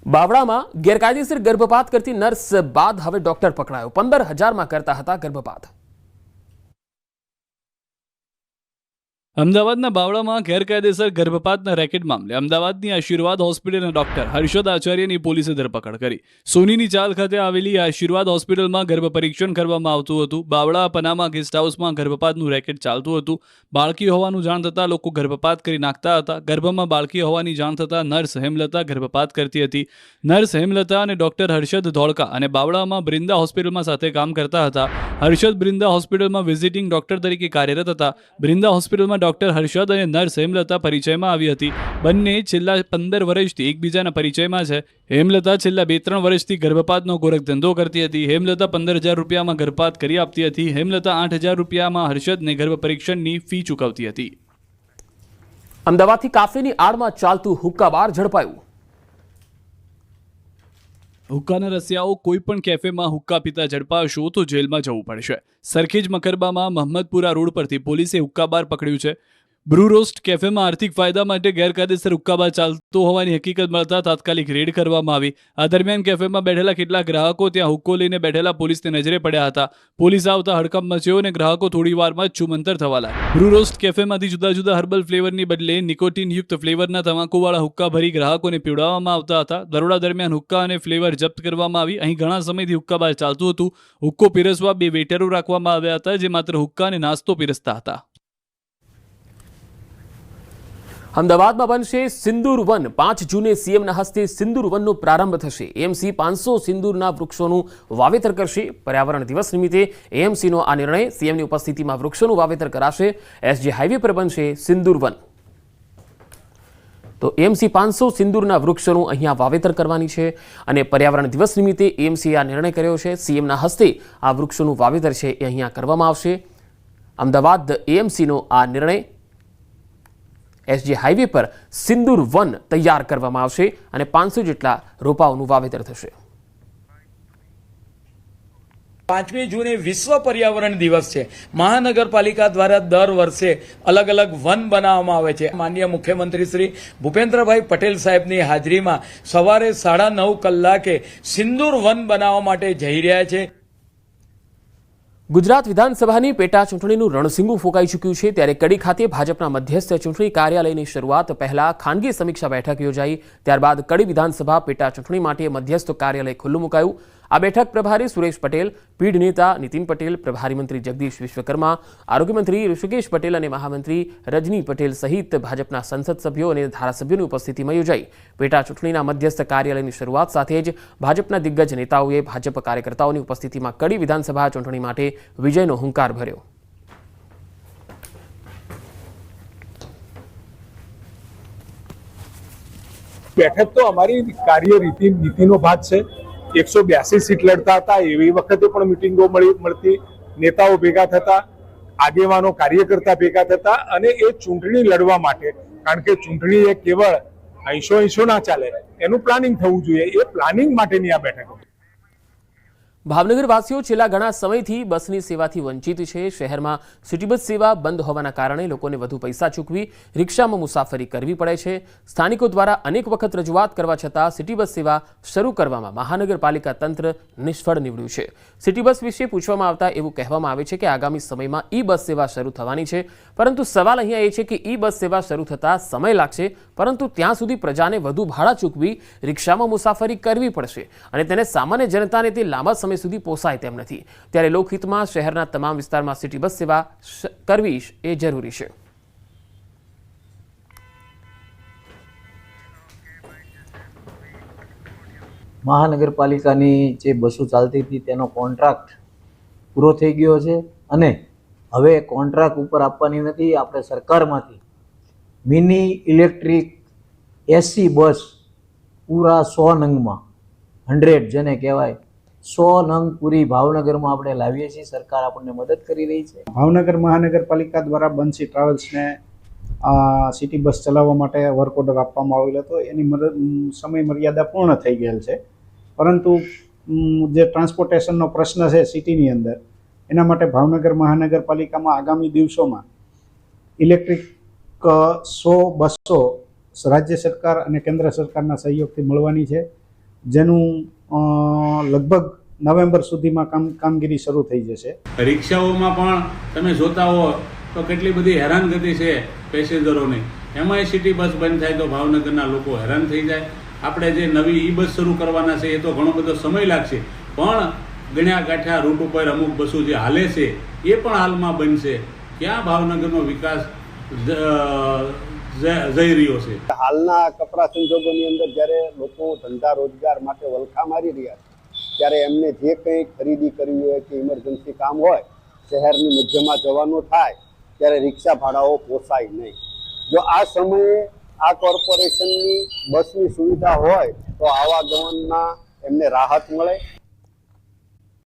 બાવળામાં ગેરકાયદેસર ગર્ભપાત કરતી નર્સ બાદ હવે ડોક્ટર પકડાયો। 15,000માં કરતા હતા ગર્ભપાત। અમદાવાદના બાવળામાં ગેરકાયદેસર ગર્ભપાતના રેકેટ મામલે અમદાવાદની આશીર્વાદ હોસ્પિટલના ડોક્ટર હર્ષદ આચાર્યની પોલીસે ધરપકડ કરી। સોનીની ચાલ ખાતે આવેલી આશીર્વાદ હોસ્પિટલમાં ગર્ભ પરીક્ષણ કરવામાં આવતું હતું। બાવળા પનામા ગેસ્ટ હાઉસમાં ગર્ભપાતનું રેકેટ ચાલતું હતું। બાળકી હોવાનું જાણ થતાં લોકો ગર્ભપાત કરી નાખતા હતા। ગર્ભમાં બાળકી હોવાની જાણ થતાં નર્સ હેમલતા ગર્ભપાત કરતી હતી। નર્સ હેમલતા અને ડોક્ટર હર્ષદ ધોળકા અને બાવળામાં બ્રિંદા હોસ્પિટલમાં સાથે કામ કરતા હતા। હર્ષદ બ્રિંદા હોસ્પિટલમાં વિઝિટિંગ ડોક્ટર તરીકે કાર્યરત હતા। બ્રિંદા હોસ્પિટલમાં ડોક્ટર હર્ષદ અને નર્સ હેમલતા પરિચયમાં આવી હતી। બંને છેલ્લા 15 વર્ષથી એકબીજાના પરિચયમાં છે। હેમલતા છેલ્લા 2-3 વર્ષથી ગર્ભપાતનો ગોરખ ધંધો કરતી હતી। હેમલતા 15,000 રૂપિયામાં ગર્ભપાત કરી આપતી હતી। હેમલતા 8,000 રૂપિયામાં હર્ષદને ગર્ભ પરીક્ષણની ફી ચૂકવતી હતી। અમદાવાદથી કાફીની આડમાં ચાલતું હુક્કા બાર ઝડપાયું। હુક્કાના રસિયાઓ કોઈ પણ કેફેમાં હુક્કા પીતા ઝડપાશો તો જેલમાં જવું પડશે। સરખેજ મકરબામાં મહમ્મદપુરા રોડ પરથી પોલીસે હુક્કા બાર પકડ્યું છે। બ્રૂ રોસ્ટ કેફેમાં આર્થિક ફાયદા માટે ગેરકાયદેસર હુક્કા બાર ચાલતો હોવાની હકીકત મળતા તાત્કાલિક રેડ કરવામાં આવી। આ દરમિયાન કેફેમાં બેઠેલા કેટલાક ગ્રાહકો ત્યાં હુક્કો લઈને બેઠેલા પોલીસને નજરે પડ્યા હતા। પોલીસ આવતા હડકંપ મચ્યો અને ગ્રાહકો થોડી વારમાં જ છુમંતર થવા લાગ્યા। બ્રૂ રોસ્ટ કેફેમાંથી જુદા જુદા હર્બલ ફ્લેવરની બદલે નિકોટીન યુક્ત ફ્લેવરના તમાકુવાળા હુક્કા ભરી ગ્રાહકોને પીવડાવવામાં આવતા હતા। દરોડા દરમિયાન હુક્કા અને ફ્લેવર જપ્ત કરવામાં આવી। અહીં ઘણા સમયથી હુક્કા બાર ચાલતું હતું। હુક્કો પીરસવા 2 વેટરો રાખવામાં આવ્યા હતા જે માત્ર હુક્કા અને નાસ્તો પીરસતા હતા। અમદાવાદમાં બનશે સિંદૂર વન। 5 જૂને સીએમના હસ્તે સિંદૂર વનનો પ્રારંભ થશે। એએમસી 500 સિંદૂરના વૃક્ષોનું વાવેતર કરશે। પર્યાવરણ દિવસ નિમિત્તે એએમસીનો આ નિર્ણય। સીએમની ઉપસ્થિતિમાં વૃક્ષોનું વાવેતર કરાશે। એસજી હાઈવે પર બનશે સિંદૂર વન। તો એએમસી 500 સિંદૂરના વૃક્ષોનું અહીંયા વાવેતર કરવાની છે અને પર્યાવરણ દિવસ નિમિત્તે એએમસીએ આ નિર્ણય કર્યો છે। સીએમના હસ્તે આ વૃક્ષોનું વાવેતર છે એ અહીંયા કરવામાં આવશે। અમદાવાદ એએમસીનો આ નિર્ણય। એસજી હાઈવે પર સિંદૂર વન તૈયાર કરવામાં આવશે અને 500 જેટલા રોપાઓનું વાવેતર થશે। 5મી જૂને વિશ્વ પર્યાવરણ દિવસ છે। મહાનગરપાલિકા દ્વારા દર વર્ષે અલગ અલગ વન બનાવવામાં આવે છે। માનનીય મુખ્યમંત્રી શ્રી ભૂપેન્દ્રભાઈ પટેલ સાહેબની હાજરીમાં સવારે 9:30 કલાકે સિંદૂર વન બનાવવા માટે જઈ રહ્યા છે। ગુજરાત વિધાનસભાની પેટા ચૂંટણીનું રણસીંગું ફૂંકાઈ ચૂક્યું છે। ત્યારે કડી ખાતે ભાજપના મધ્યસ્થ ચૂંટણી કાર્યાલયની શરૂઆત પહેલા ખાનગી સમીક્ષા બેઠક યોજાઈ। ત્યારબાદ કડી વિધાનસભા પેટા ચૂંટણી માટે મધ્યસ્થ કાર્યાલય ખુલ્લું મુકાયું। આ બેઠક પ્રભારી સુરેશ પટેલ, પીઢ નેતા નીતિન પટેલ, પ્રભારી મંત્રી જગદીશ વિશ્વકર્મા, આરોગ્ય મંત્રી ઋષિકેશ પટેલ અને મહામંત્રી રજની પટેલ સહિત ભાજપના સંસદ સભ્યો અને ધારાસભ્યોની ઉપસ્થિતિમાં યોજાઈ। પેટા ચૂંટણીના મધ્યસ્થ કાર્યાલયની શરૂઆત સાથે જ ભાજપના દિગ્ગજ નેતાઓએ ભાજપ કાર્યકર્તાઓની ઉપસ્થિતિમાં કડી વિધાનસભા ચૂંટણી માટે વિજયનો હુંકાર ભર્યો। બેઠક તો અમારી કાર્યરીતિ નીતિનો ભાગ છે। 182 સીટ લડતા હતા, એવી વખતે પણ મિટિંગો મળતી, નેતાઓ ભેગા થતા, આગેવાનો કાર્યકર્તા ભેગા થતા અને એ ચૂંટણી લડવા માટે, કારણ કે ચૂંટણી એ કેવળ અહીંશો ના ચાલે, એનું પ્લાનિંગ થવું જોઈએ। એ પ્લાનિંગ માટેની આ બેઠક। ભાવનગરવાસીઓ છેલ્લા ઘણા સમયથી બસની સેવાથી વંચિત છે। શહેરમાં સિટી બસ સેવા બંધ હોવાના કારણે લોકોને વધુ પૈસા ચૂકવી રિક્ષામાં મુસાફરી કરવી પડે છે। સ્થાનિકો દ્વારા અનેક વખત રજૂઆત કરવા છતાં સિટી બસ સેવા શરૂ કરવામાં મહાનગરપાલિકા તંત્ર નિષ્ફળ નીવડ્યું છે। સિટી બસ વિશે પૂછવામાં આવતા એવું કહેવામાં આવે છે કે આગામી સમયમાં ઈ બસ સેવા શરૂ થવાની છે, પરંતુ સવાલ અહીંયા એ છે કે ઈ બસ સેવા શરૂ થતાં સમય લાગશે, પરંતુ ત્યાં સુધી પ્રજાને વધુ ભાડા ચૂકવી રિક્ષામાં મુસાફરી કરવી પડશે અને તેને સામાન્ય જનતાને તે લાંબા સમય સુધી પોસાય તેમ નથી। ત્યારે લોકહિતમાં શહેરના તમામ વિસ્તારમાં સિટી બસ સેવા કરવી એ જરૂરી છે। મહાનગરપાલિકાની જે બસો ચાલતી હતી તેનો કોન્ટ્રાક્ટ પૂરો થઈ ગયો છે અને હવે કોન્ટ્રાક્ટ ઉપર આપવાની નથી। આપણે સરકારમાંથી મિની ઇલેક્ટ્રિક એસી બસ પૂરા 100 નંગમાં 100 જેને કહેવાય 100 નંગ પૂરી ભાવનગરમાં આપણે લાવીએ છીએ। સરકાર આપણને મદદ કરી રહી છે। ભાવનગર મહાનગરપાલિકા દ્વારા બંસી ટ્રાવેલ્સને સિટી બસ ચલાવવા માટે વર્ક ઓર્ડર આપવામાં આવેલો હતો। એની સમય મર્યાદા પૂર્ણ થઈ ગયેલ છે, પરંતુ જે ટ્રાન્સપોર્ટેશનનો પ્રશ્ન છે સિટીની અંદર, એના માટે ભાવનગર મહાનગરપાલિકામાં આગામી દિવસોમાં ઇલેક્ટ્રિક 100 બસો રાજ્ય સરકાર અને કેન્દ્ર સરકારના સહયોગથી મળવાની છે। જેનું લગભગ નવેમ્બર સુધીમાં કામગીરી શરૂ થઈ જશે. રિક્ષાઓમાં પણ તમે જોતા હો તો કેટલી બધી હેરાનગતિ છે પેસેન્જરોની. એમાંય સિટી બસ બંધ થાય તો ભાવનગરના લોકો હેરાન થઈ જાય. આપણે જે નવી ઈ બસ શરૂ કરવાના છે એ તો ઘણો બધો સમય લાગશે, પણ ગણ્યા ગાંઠ્યા રૂટ ઉપર અમુક બસો જે હાલે છે એ પણ હાલમાં બનશે. ક્યાં ભાવનગરનો વિકાસ જઈ રહ્યો છે? હાલના કપરા સંજોગોની અંદર જ્યારે લોકો ધંધા રોજગાર માટે વલખા મારી રહ્યા છે, ત્યારે એમને જે કંઈ ખરીદી કરવી હોય કે ઇમરજન્સી કામ હોય, શહેરની મધ્યમાં જવાનું થાય, ત્યારે રિક્ષા ભાડાઓ પોસાય નહીં. જો આ સમયે આ કોર્પોરેશનની બસની સુવિધા હોય તો આવાગમનમાં એમને રાહત મળે.